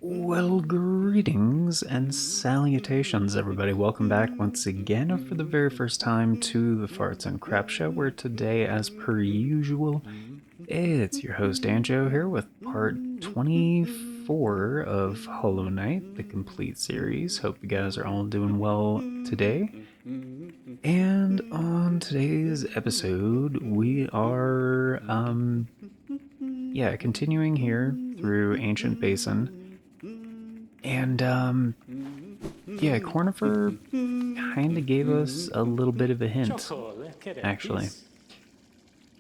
Well, greetings and salutations, everybody. Welcome back once again, or for the very first time, to the Farts and Crap Show, where today, as per usual, it's your host, Anjo, here with part 24 of Hollow Knight, the complete series. Hope you guys are all doing well today. And on today's episode, we are, continuing here through Ancient Basin. And, Cornifer kind of gave us a little bit of a hint, actually.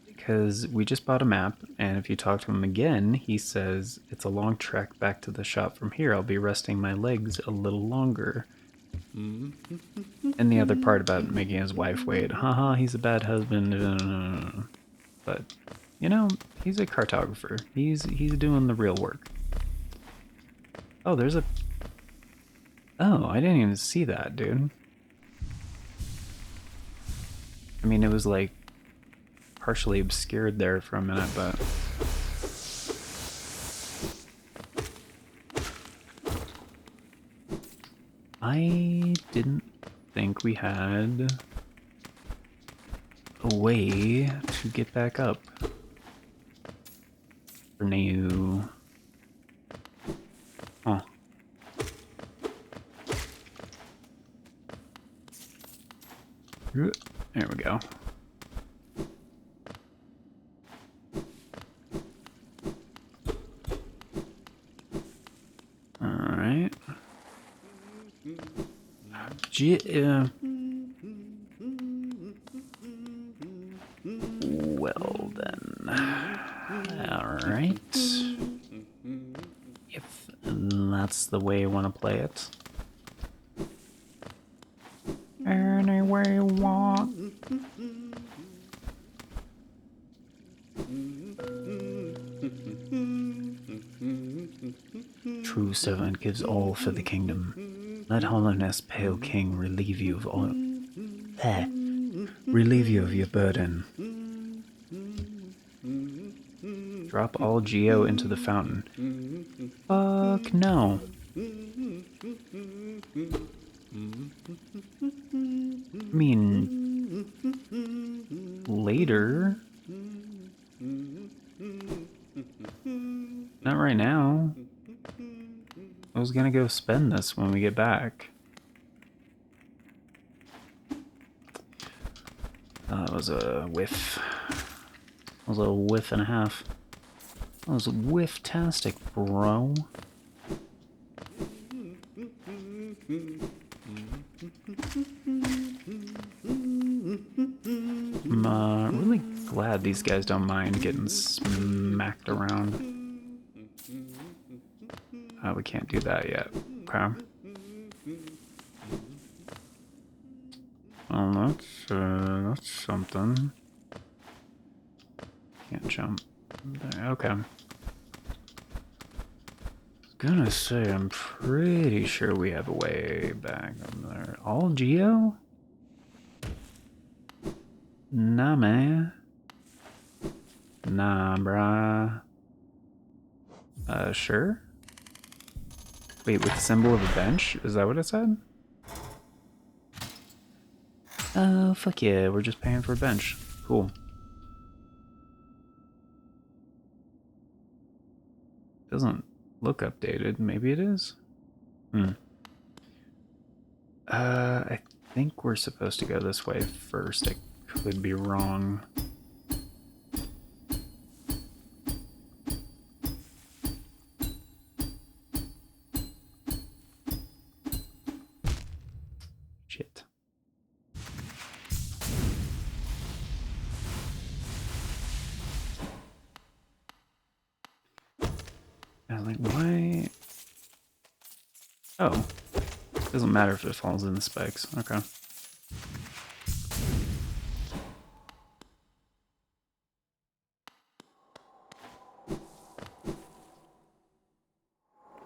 Because we just bought a map, and if you talk to him again, he says, it's a long trek back to the shop from here. I'll be resting my legs a little longer. And the other part about making his wife wait. Haha, he's a bad husband. But, you know, he's a cartographer. He's doing the real work. Oh, there's a... Oh, I didn't even see that, dude. I mean, it was, like, partially obscured there for a minute, but... I didn't think we had a way to get back up. For now. Oh. There we go. Alright. Well then. Alright. If that's the way you want to play it. Any way you want. True servant gives all for the kingdom. Let Hollowness, pale king, relieve you of all. Relieve you of your burden. Drop all Geo into the fountain. Fuck no. I mean, later. Not right now. I was gonna go spend this when we get back. That was a whiff. That was a whiff and a half. That was whiff-tastic, bro. I'm really glad these guys don't mind getting smacked around. We can't do that yet. Okay. Well, that's something. Can't jump. Okay. I was gonna say, I'm pretty sure we have a way back up there. All Geo? Nah, man. Nah, brah. Sure? Wait, with the symbol of a bench? Is that what it said? Oh, fuck yeah, we're just paying for a bench. Cool. Doesn't look updated. Maybe it is? I think we're supposed to go this way first. I could be wrong. Shit. And like, why? Oh. Doesn't matter if it falls in the spikes. Okay.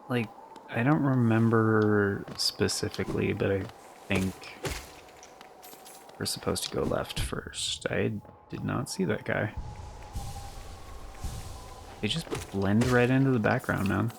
Like, I don't remember specifically, but I think we're supposed to go left first. I did not see that guy. They just blend right into the background, man.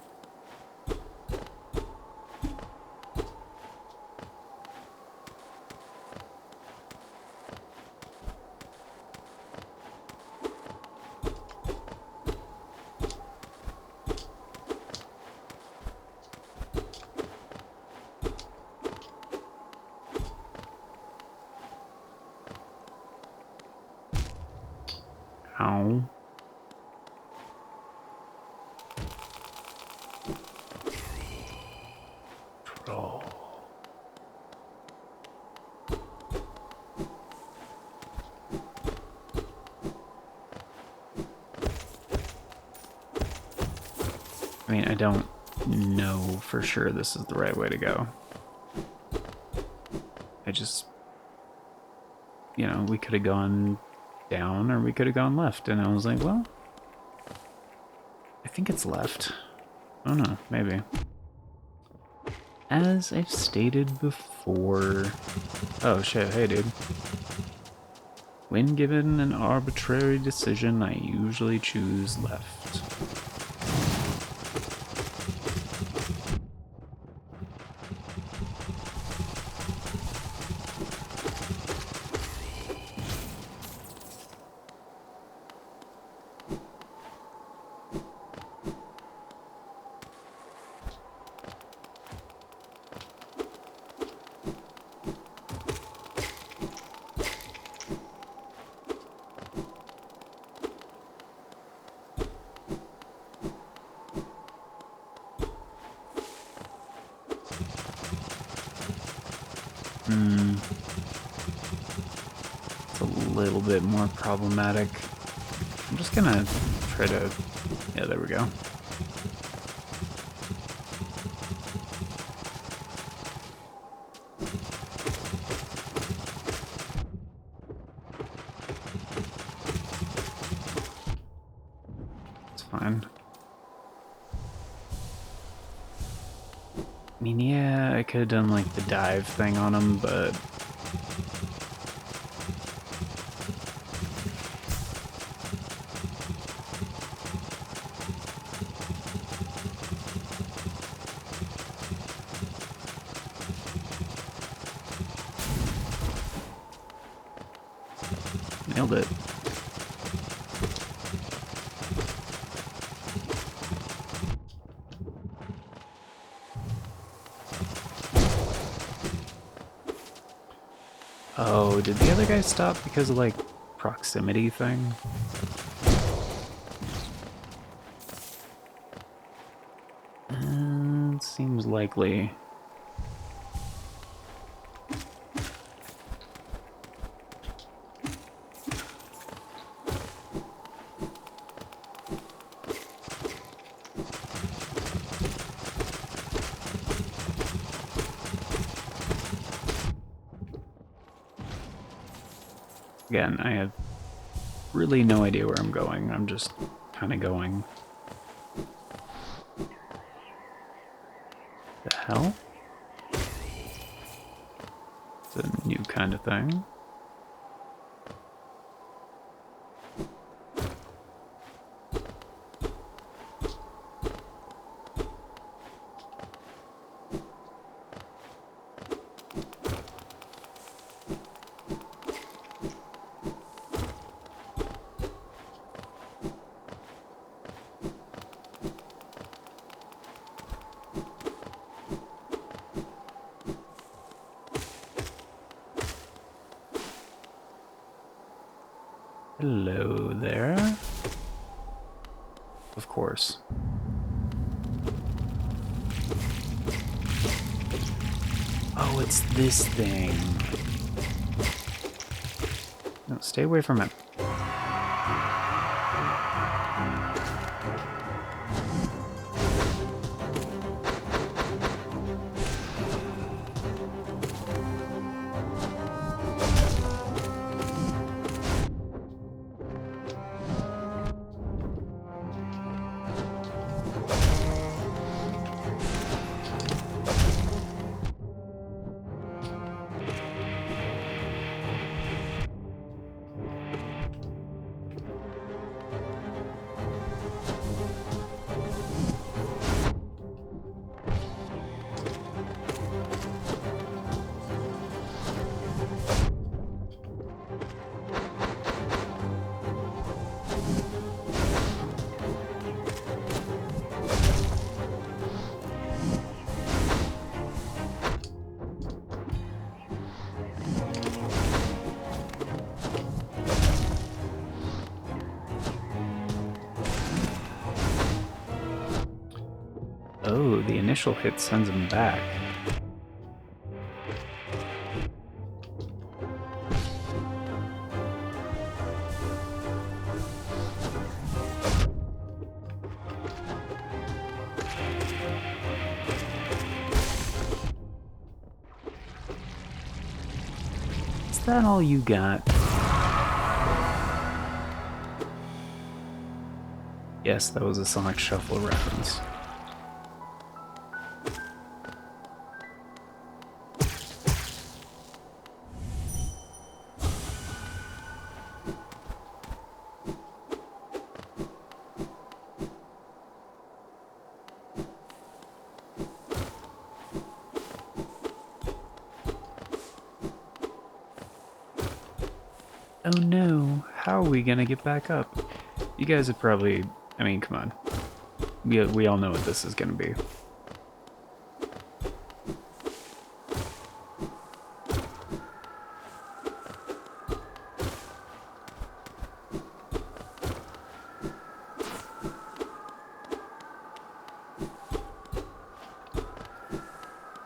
Ow. Troll. I mean, I don't know for sure this is the right way to go. I just, you know, we could have gone down or we could have gone left, and I was like, well, I think it's left. I don't know, maybe. As I've stated before... Oh shit, hey dude. When given an arbitrary decision, I usually choose left. It's a little bit more problematic. I'm just gonna try to... Yeah, there we go. It's fine. I mean, yeah, I could have done like the dive thing on him, but... Nailed it. Oh, did the other guy stop because of, like, proximity thing? Seems likely. Again, I have really no idea where I'm going. I'm just kind of going. The hell? It's a new kind of thing. Hello there. Of course. Oh, it's this thing. No, stay away from it. initial hit sends him back. Is that all you got? Yes, that was a Sonic Shuffle reference. Oh no, how are we gonna get back up? You guys have probably, I mean, come on. We all know what this is gonna be.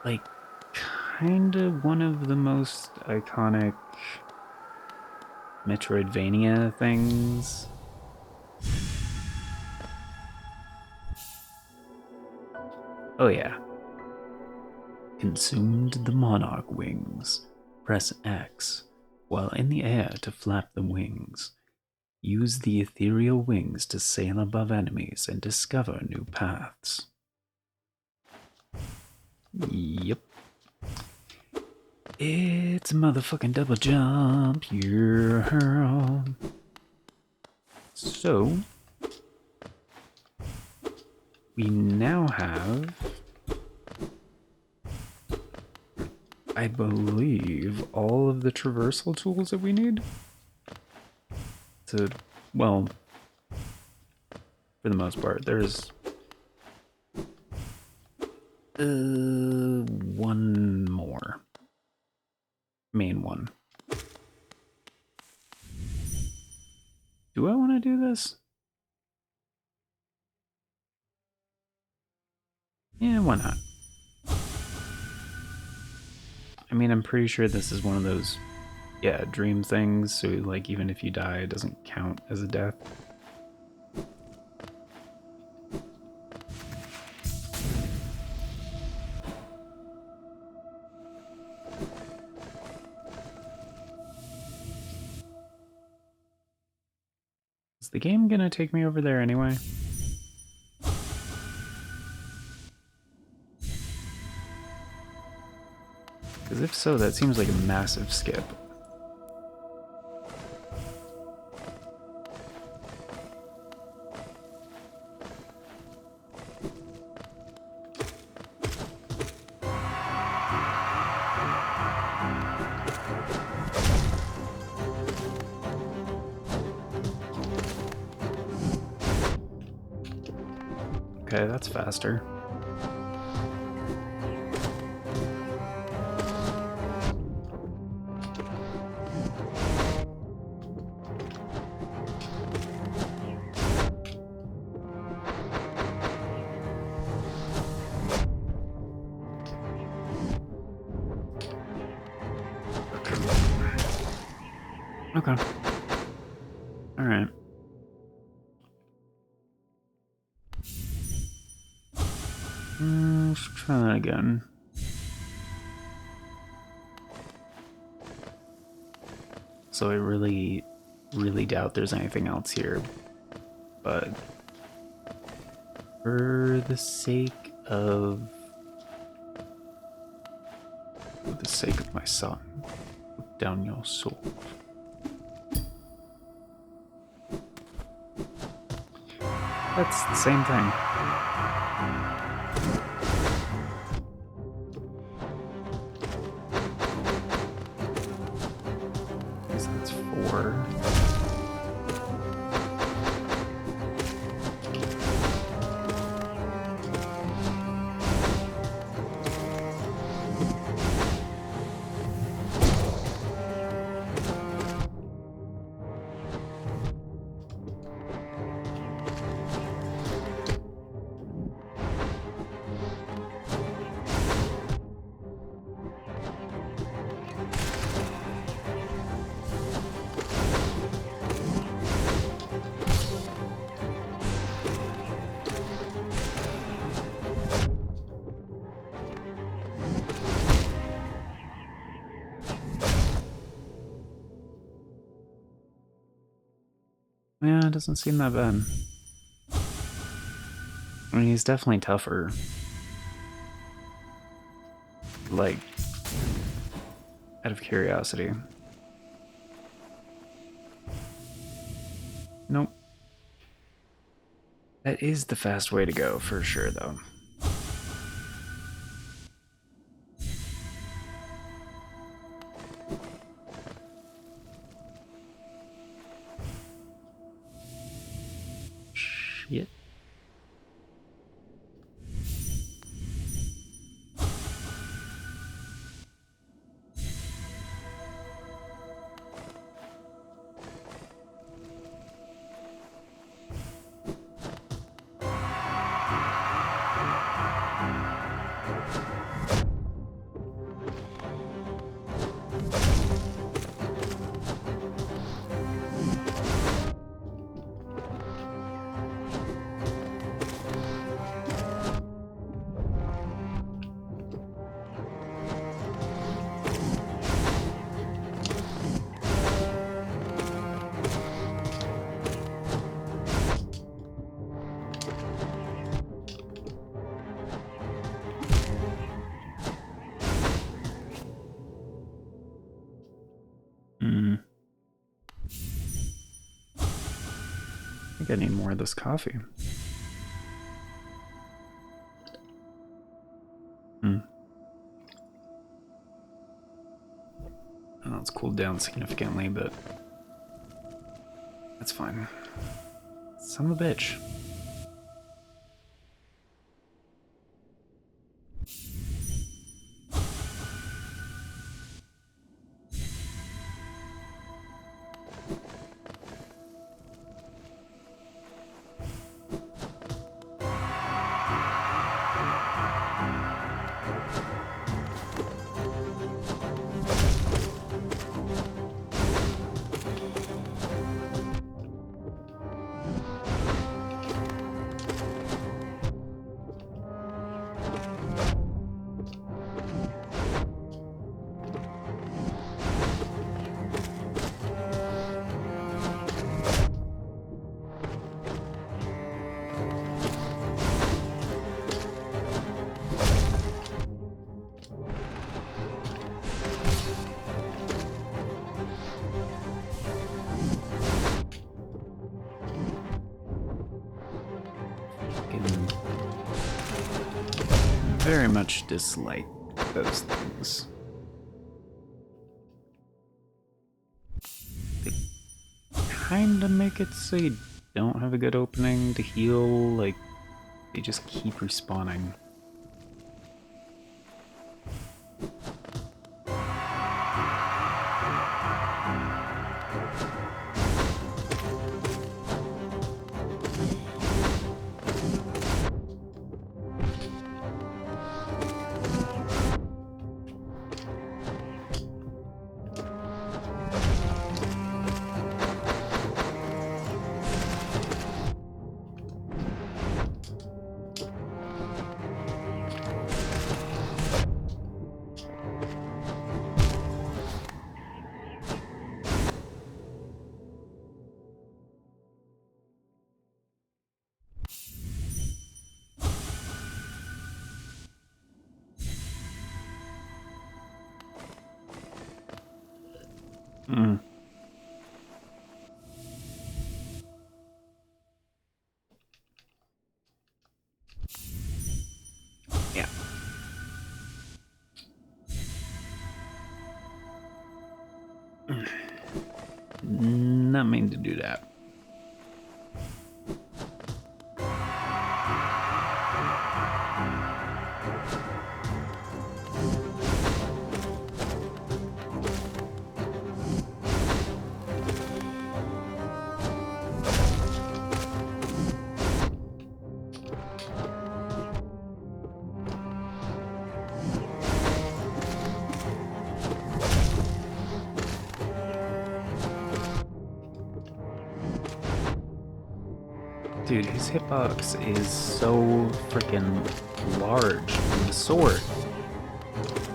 Like, kinda one of the most iconic Metroidvania things. Oh yeah. Consumed the monarch wings. Press X while in the air to flap the wings. Use the ethereal wings to sail above enemies and discover new paths. Yep. It's a motherfucking double jump, yeah. So, we now have, I believe, all of the traversal tools that we need to, well, for the most part, there's one more. Main one. Do I want to do this? Yeah, why not? I mean, I'm pretty sure this is one of those, yeah, dream things, so like even if you die, it doesn't count as a death. Is the game gonna take me over there anyway? Because if so, that seems like a massive skip. Okay, that's faster. Okay. Alright. Let's try that again. So I really doubt there's anything else here. But for the sake of my son, put down your sword. That's the same thing. So that's 4. Yeah, it doesn't seem that bad. I mean, he's definitely tougher. Like, out of curiosity. Nope. That is the fast way to go, for sure, though. Shit. I think I need more of this coffee. I know it's cooled down significantly, but that's fine. Son of a bitch. Very much dislike those things. They kinda make it so you don't have a good opening to heal, like, they just keep respawning. Yeah. Not mean to do that. Dude, his hitbox is so freaking large with the sword.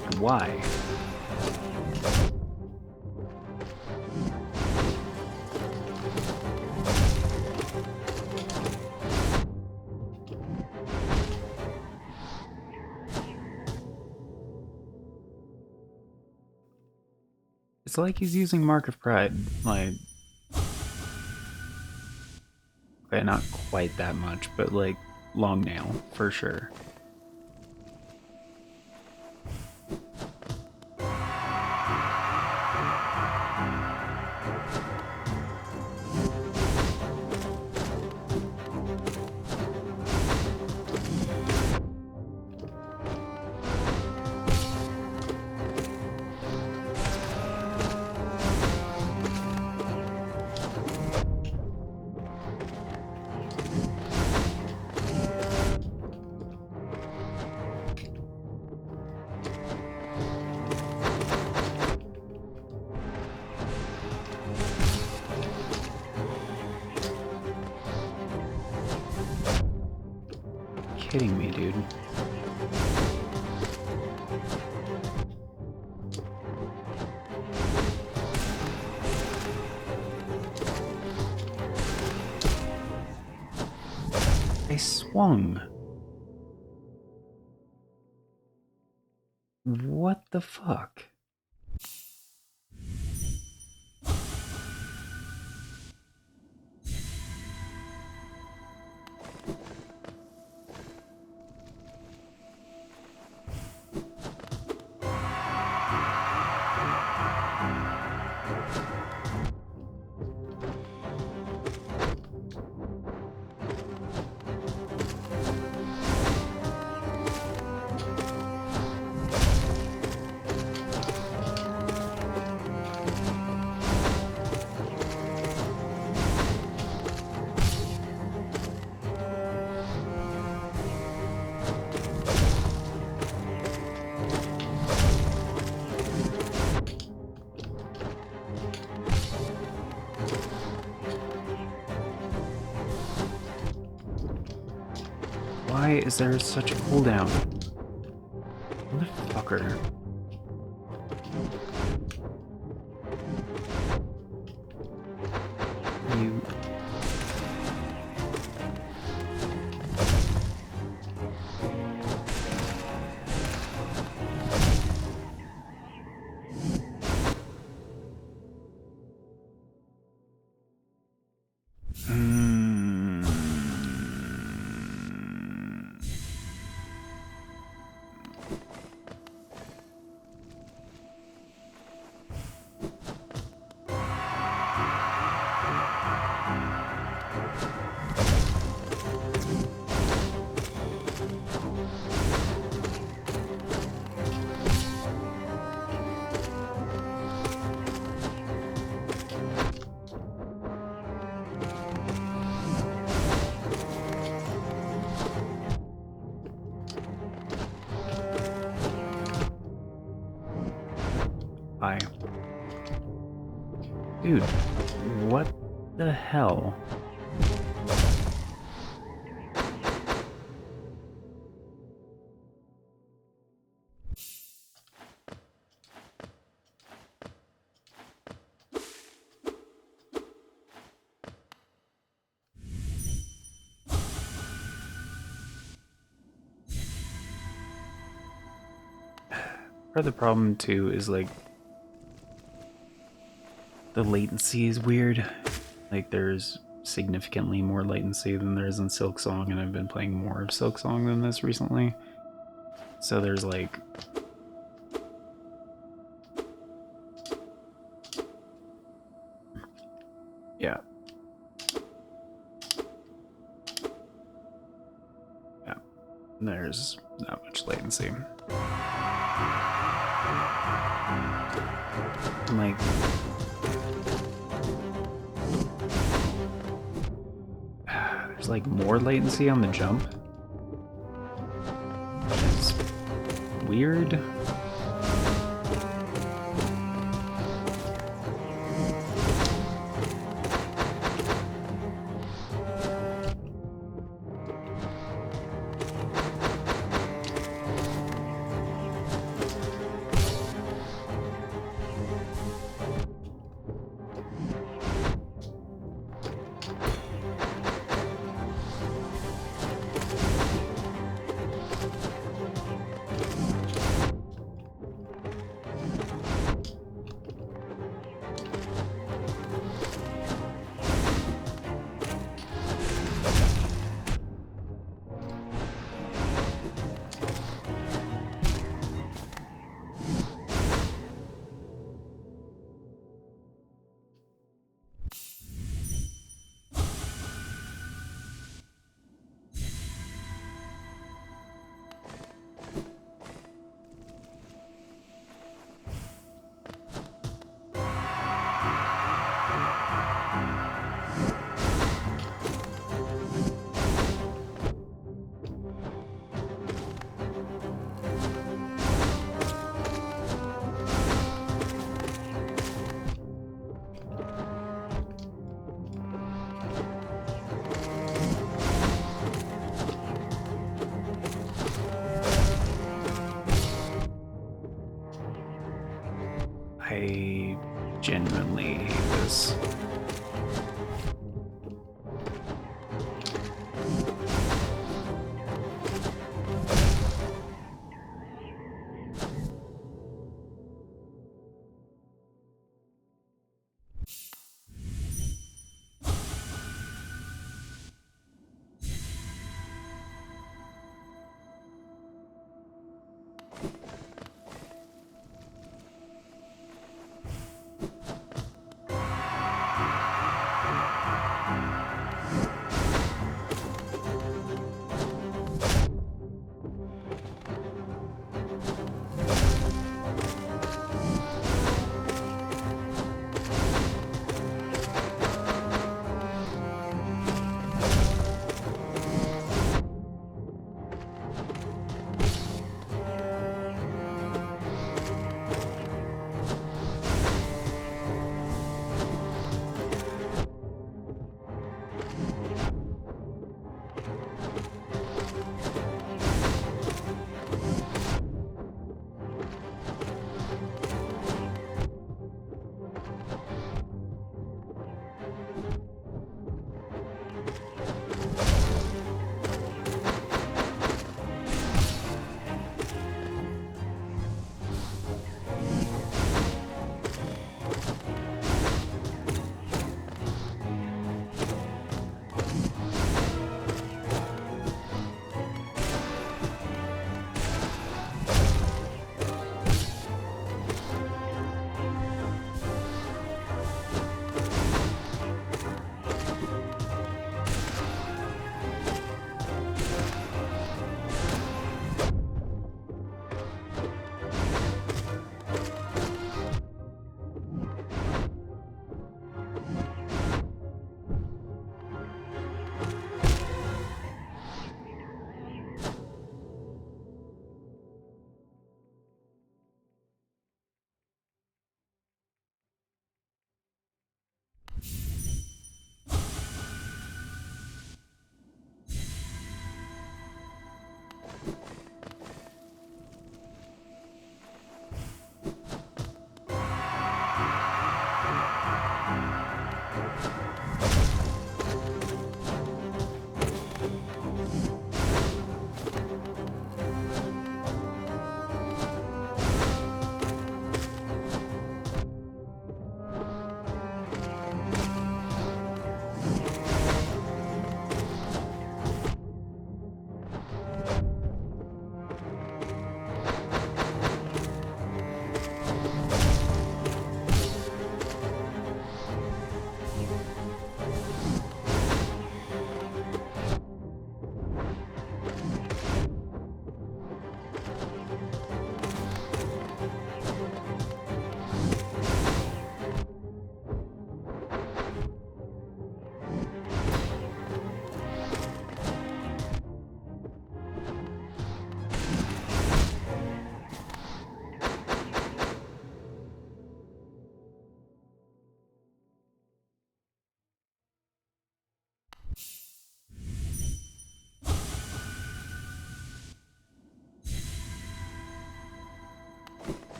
Like, why? It's like he's using Mark of Pride. Like, okay, not quite that much, but like long nail for sure. Kidding me, dude. I swung. What the fuck? Why is there such a cooldown? Motherfucker. You... Hi. Dude, what the hell? Part of the problem too is like the latency is weird. Like there's significantly more latency than there is in Silksong, and I've been playing more of Silksong than this recently. So there's like yeah. Yeah. There's not much latency. I'm like there's like more latency on the jump, which is weird. I genuinely hate this.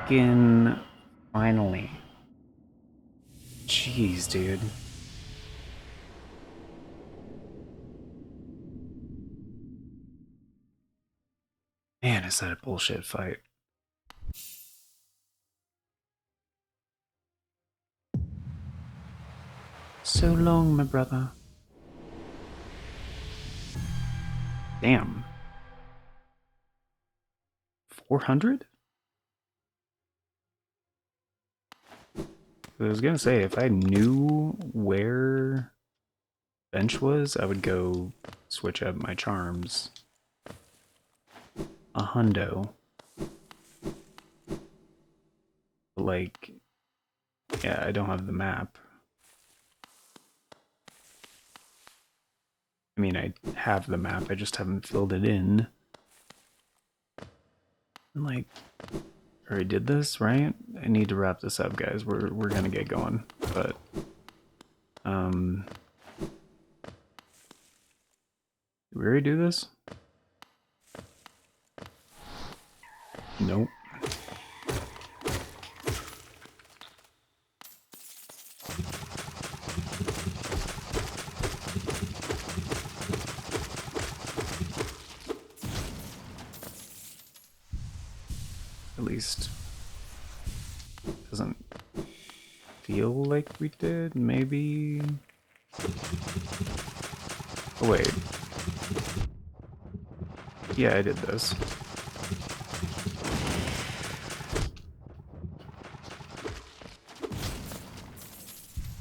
Fucking finally. Jeez, dude. Man, is that a bullshit fight. So long, my brother. Damn. 400? I was gonna say, if I knew where bench was, I would go switch up my charms. A hundo. Like, yeah, I don't have the map. I mean, I have the map, I just haven't filled it in. And like, I already did this, right? I need to wrap this up, guys. We're gonna get going, but did we already do this? Nope. At least doesn't feel like we did. Maybe. Oh wait. Yeah, I did this.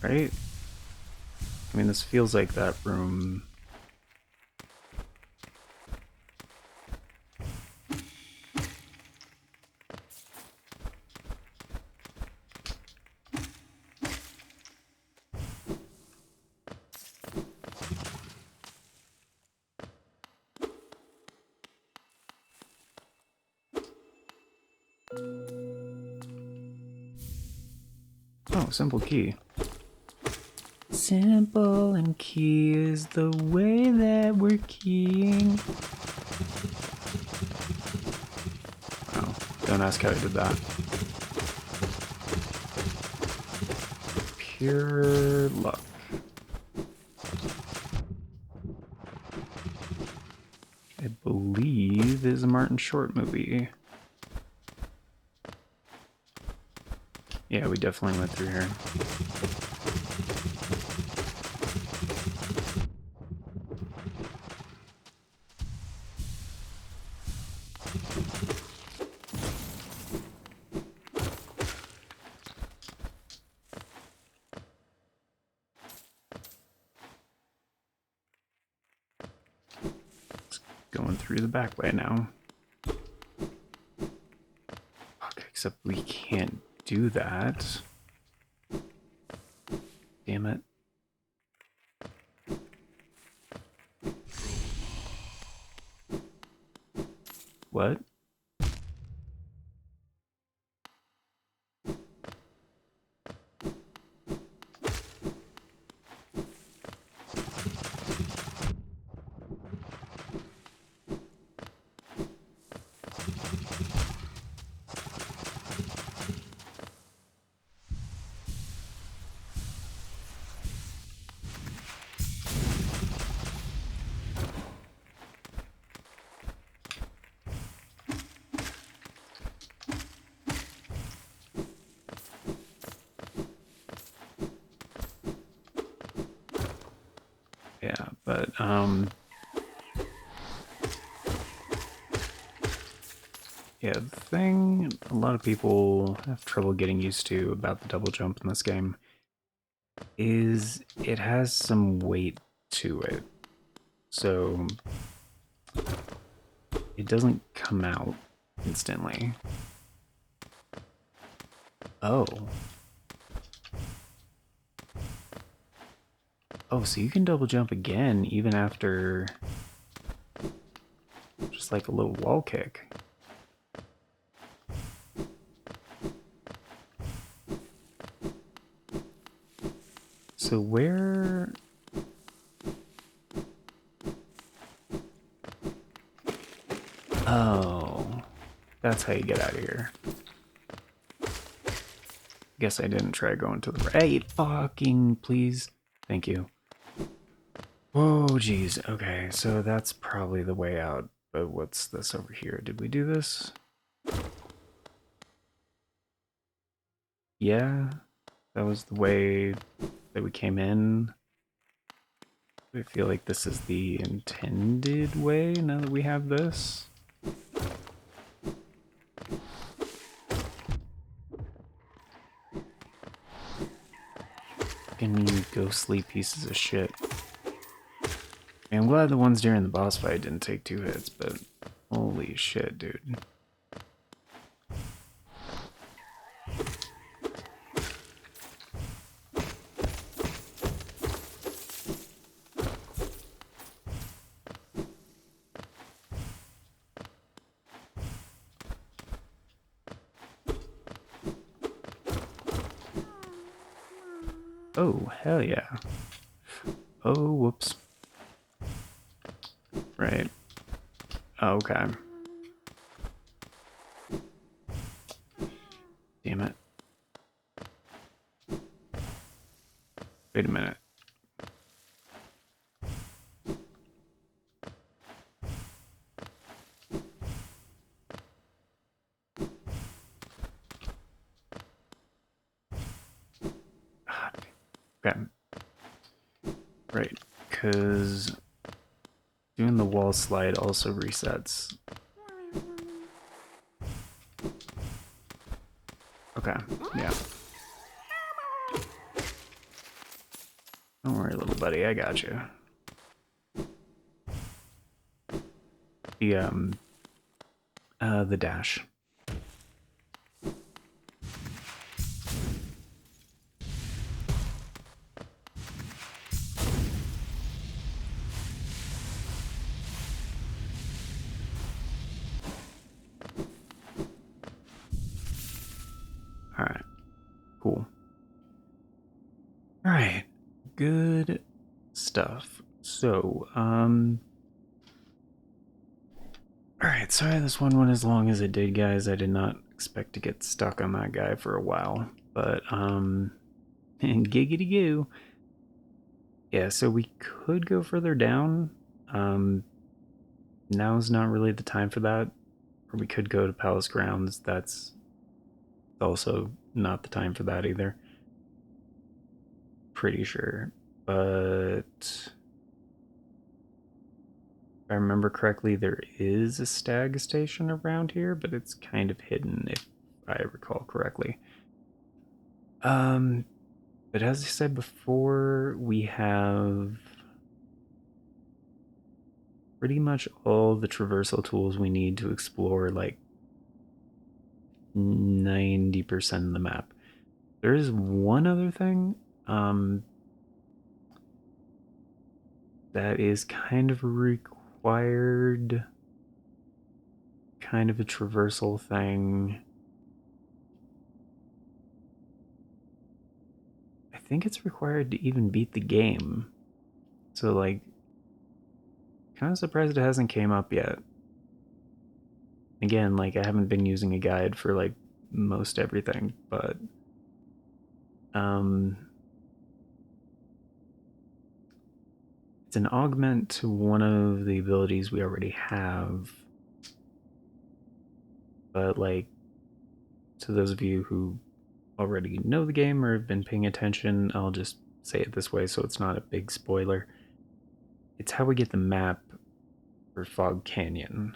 Right? I mean, this feels like that room. Oh, simple key. Simple and key is the way that we're keying. Oh, don't ask how I did that. Pure luck. I believe is a Martin Short movie. Yeah, we definitely went through here. Going through the back way now. Fuck, except we can't do that. Damn it. What? Yeah, but yeah, the thing a lot of people have trouble getting used to about the double jump in this game is it has some weight to it. So it doesn't come out instantly. Oh. Oh, so you can double jump again even after just like a little wall kick. So where... Oh, that's how you get out of here. Guess I didn't try going to the right. Fucking please. Thank you. Oh, jeez. Okay, so that's probably the way out. But what's this over here? Did we do this? Yeah, that was the way that we came in. I feel like this is the intended way now that we have this. Fucking ghostly pieces of shit. I'm glad the ones during the boss fight didn't take 2 hits, but holy shit, dude. Oh, hell yeah. Oh, whoops. Right. Okay. Damn it. Wait a minute. Okay. Right, because doing the wall slide also resets. Okay, yeah. Don't worry, little buddy, I got you. The dash. Alright, cool. Alright, good stuff. So, alright, sorry this one went as long as it did, guys. I did not expect to get stuck on that guy for a while. But, and giggity goo. Yeah, so we could go further down. Now's not really the time for that. Or we could go to Palace Grounds. That's also not the time for that either. Pretty sure. But if I remember correctly, there is a stag station around here, but it's kind of hidden if I recall correctly. But as I said before, we have pretty much all the traversal tools we need to explore like 90% of the map. There is one other thing that is kind of required, kind of a traversal thing. I think it's required to even beat the game. So like, kind of surprised it hasn't came up yet. Again, like I haven't been using a guide for like most everything, but it's an augment to one of the abilities we already have. But like, to those of you who already know the game or have been paying attention, I'll just say it this way so it's not a big spoiler. It's how we get the map for Fog Canyon.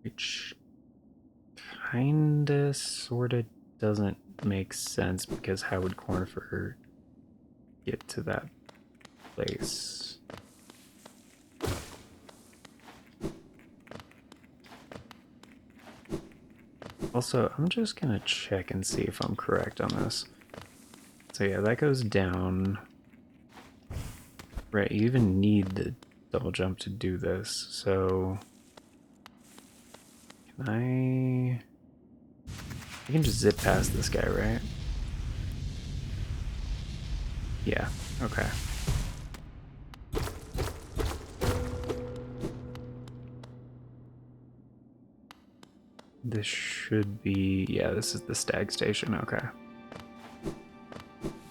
Which kinda sorta doesn't make sense because how would Cornifer get to that place? Also, I'm just gonna check and see if I'm correct on this. So yeah, that goes down. Right, you even need the double jump to do this, so... I can just zip past this guy, right? Yeah, okay. this should be... Yeah, this is the stag station. Okay.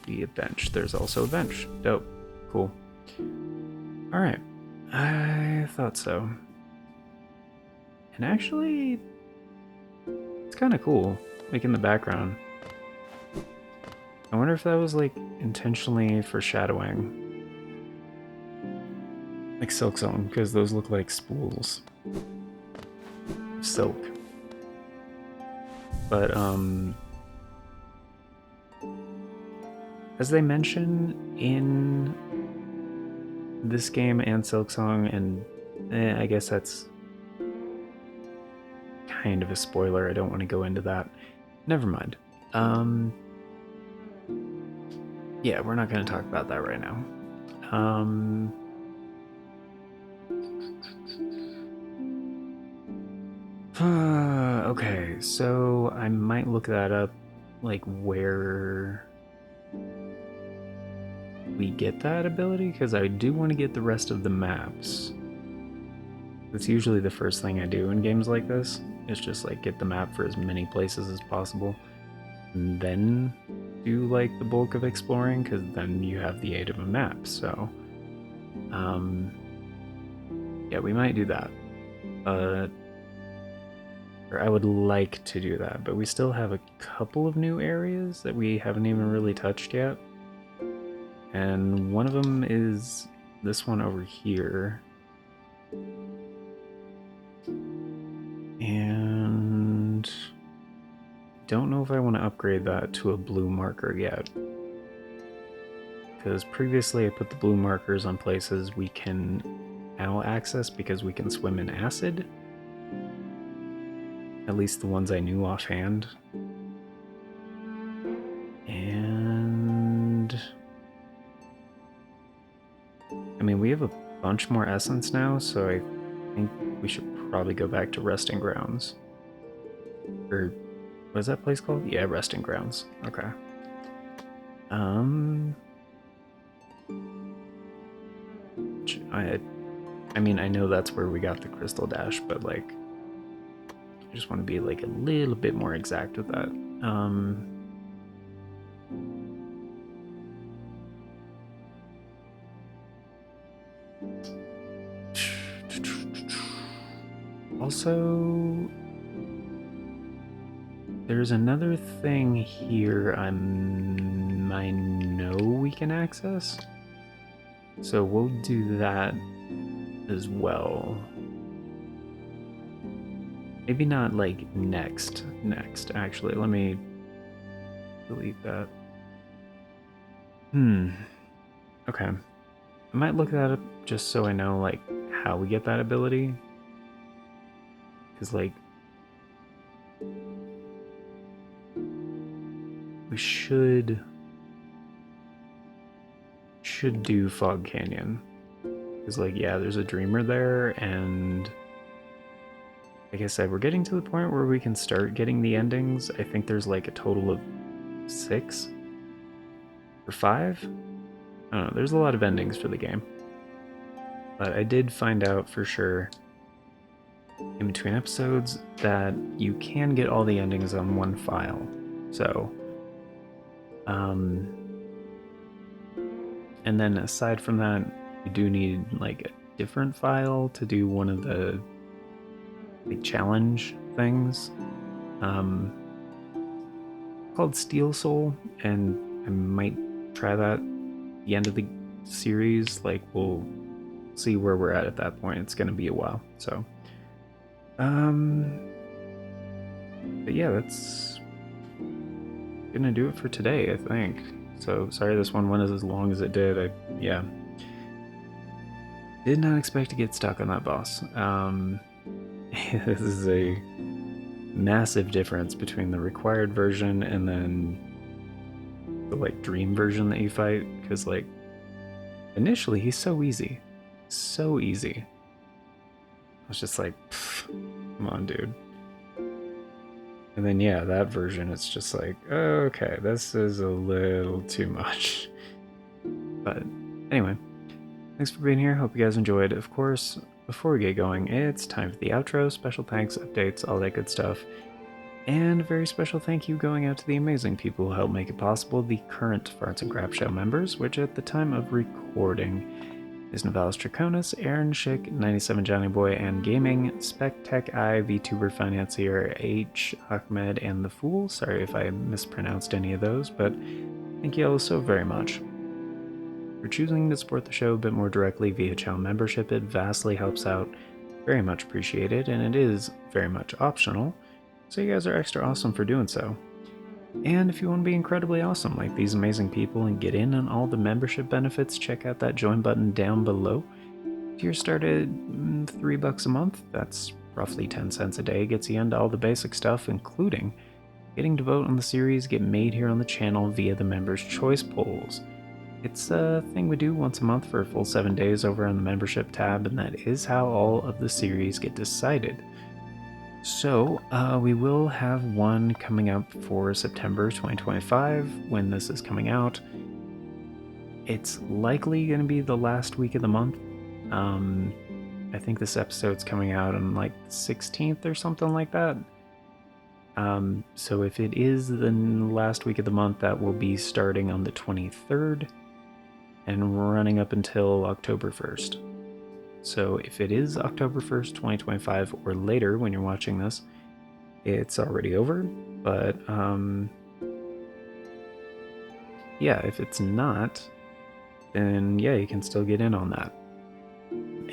Be a bench. There's also a bench. Dope. Cool. Alright. I thought so. And actually, it's kind of cool. Like in the background. I wonder if that was like intentionally foreshadowing. Like Silk Song, because those look like spools of silk. But, as they mention in this game and Silk Song, and I guess that's kind of a spoiler. I don't want to go into that. Never mind. Yeah, we're not going to talk about that right now. Okay, so I might look that up, like where we get that ability, because I do want to get the rest of the maps. That's usually the first thing I do in games like this. It's just like get the map for as many places as possible, and then do like the bulk of exploring, because then you have the aid of a map. So, yeah, we might do that. Or I would like to do that, but we still have a couple of new areas that we haven't even really touched yet. And one of them is this one over here. And don't know if I want to upgrade that to a blue marker yet. Because previously I put the blue markers on places we can now access because we can swim in acid. At least the ones I knew offhand. And I mean, we have a bunch more essence now, so I think we should probably go back to Resting Grounds. Or what is that place called? Yeah, Resting Grounds. Okay. I mean, I know that's where we got the Crystal Dash, but like, I just want to be like a little bit more exact with that. Also, there's another thing here I know we can access. So we'll do that as well. Maybe not like next, actually. Let me delete that. Okay. I might look that up just so I know like how we get that ability. Because like we should do Fog Canyon. Because like, yeah, there's a dreamer there, and like I said, we're getting to the point where we can start getting the endings. I think there's like a total of 6 or 5. I don't know, there's a lot of endings for the game. But I did find out for sure in between episodes that you can get all the endings on one file. So, and then aside from that, you do need like a different file to do one of the like challenge things. Called Steel Soul, and I might try that at the end of the series. Like, we'll see where we're at that point. It's gonna be a while. So, but yeah, that's gonna do it for today, I think. So sorry this one went as long as it did. Yeah, did not expect to get stuck on that boss. This is a massive difference between the required version and then the like dream version that you fight, because like initially he's so easy. I was just like, come on, dude. And then yeah, that version, it's just like, okay, this is a little too much. But anyway, thanks for being here. Hope you guys enjoyed. Of course, before we get going, it's time for the outro. Special thanks, updates, all that good stuff. And a very special thank you going out to the amazing people who helped make it possible, the current Farts and Crap Show members, which at the time of recording is Novalis Draconis, Aaron Schick, 97 Johnny Boy and Gaming, Spec Tech I, VTuber Financier, H, Ahmed, and The Fool. Sorry if I mispronounced any of those, but thank you all so very much. For choosing to support the show a bit more directly via channel membership, it vastly helps out. Very much appreciated, and it is very much optional, so you guys are extra awesome for doing so. And if you want to be incredibly awesome like these amazing people and get in on all the membership benefits, check out that join button down below. Tier start at $3 a month, that's roughly 10 cents a day, gets you into all the basic stuff, including getting to vote on the series get made here on the channel via the members' choice polls. It's a thing we do once a month for a full 7 days over on the membership tab, and that is how all of the series get decided. So, we will have one coming up for September 2025 when this is coming out. It's likely going to be the last week of the month. I think this episode's coming out on like the 16th or something like that. So if it is the last week of the month, that will be starting on the 23rd and running up until October 1st. So if it is October 1st, 2025 or later when you're watching this, it's already over. But yeah, if it's not, then yeah, you can still get in on that.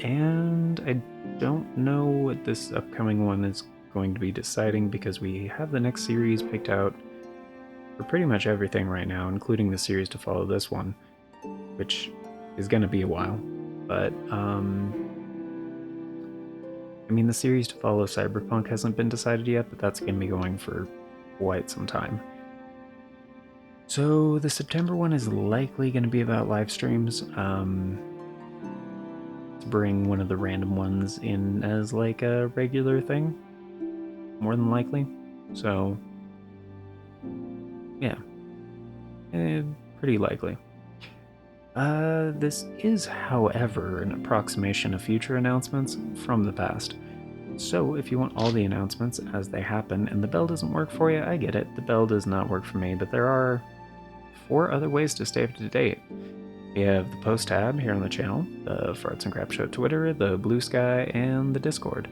And I don't know what this upcoming one is going to be deciding because we have the next series picked out for pretty much everything right now, including the series to follow this one, which is going to be a while. But I mean, the series to follow Cyberpunk hasn't been decided yet, but that's going to be going for quite some time. So the September one is likely going to be about live streams. To bring one of the random ones in as like a regular thing, more than likely. So yeah, pretty likely. This is, however, an approximation of future announcements from the past. So if you want all the announcements as they happen and the bell doesn't work for you, I get it. The bell does not work for me, but there are 4 other ways to stay up to date. We have the post tab here on the channel, the Farts and Crap Show Twitter, the Bluesky, and the Discord.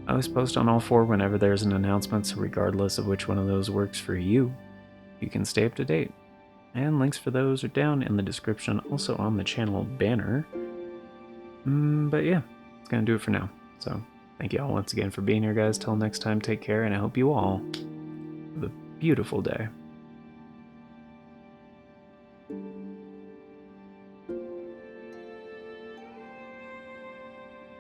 I always post on all 4 whenever there's an announcement, so regardless of which one of those works for you, you can stay up to date. And links for those are down in the description, also on the channel banner. But yeah, it's gonna do it for now. So thank you all once again for being here, guys. Till next time, take care, and I hope you all have a beautiful day.